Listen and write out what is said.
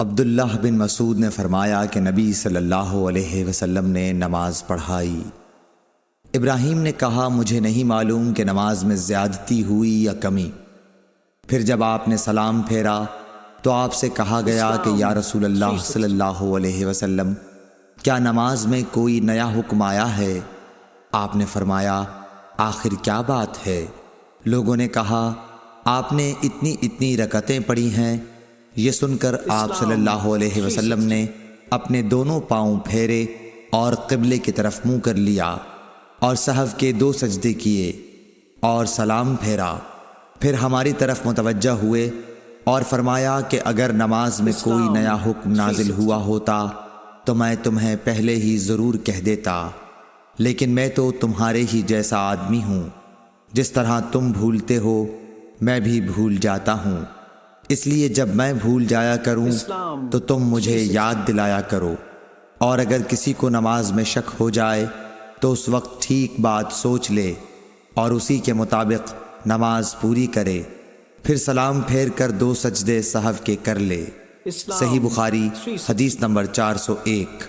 عبداللہ بن مسعود نے فرمایا کہ نبی صلی اللہ علیہ وسلم نے نماز پڑھائی۔ ابراہیم نے کہا مجھے نہیں معلوم کہ نماز میں زیادتی ہوئی یا کمی۔ پھر جب آپ نے سلام پھیرا تو آپ سے کہا گیا کہ یا رسول اللہ صلی اللہ علیہ وسلم کیا نماز میں کوئی نیا حکم آیا ہے؟ آپ نے فرمایا آخر کیا بات ہے؟ لوگوں نے کہا آپ نے اتنی رکعتیں پڑھی ہیں۔ یہ سن کر آپ صلی اللہ علیہ وسلم نے اپنے دونوں پاؤں پھیرے اور قبلے کی طرف منہ کر لیا اور سہو کے 2 سجدے کیے اور سلام پھیرا۔ پھر ہماری طرف متوجہ ہوئے اور فرمایا کہ اگر نماز میں کوئی نیا حکم نازل ہوا ہوتا تو میں تمہیں پہلے ہی ضرور کہہ دیتا، لیکن میں تو تمہارے ہی جیسا آدمی ہوں، جس طرح تم بھولتے ہو میں بھی بھول جاتا ہوں، اس لیے جب میں بھول جایا کروں تو تم مجھے یاد دلایا کرو، اور اگر کسی کو نماز میں شک ہو جائے تو اس وقت ٹھیک بات سوچ لے اور اسی کے مطابق نماز پوری کرے، پھر سلام پھیر کر 2 سجدے سہو کے کر لے۔ صحیح بخاری حدیث نمبر 401۔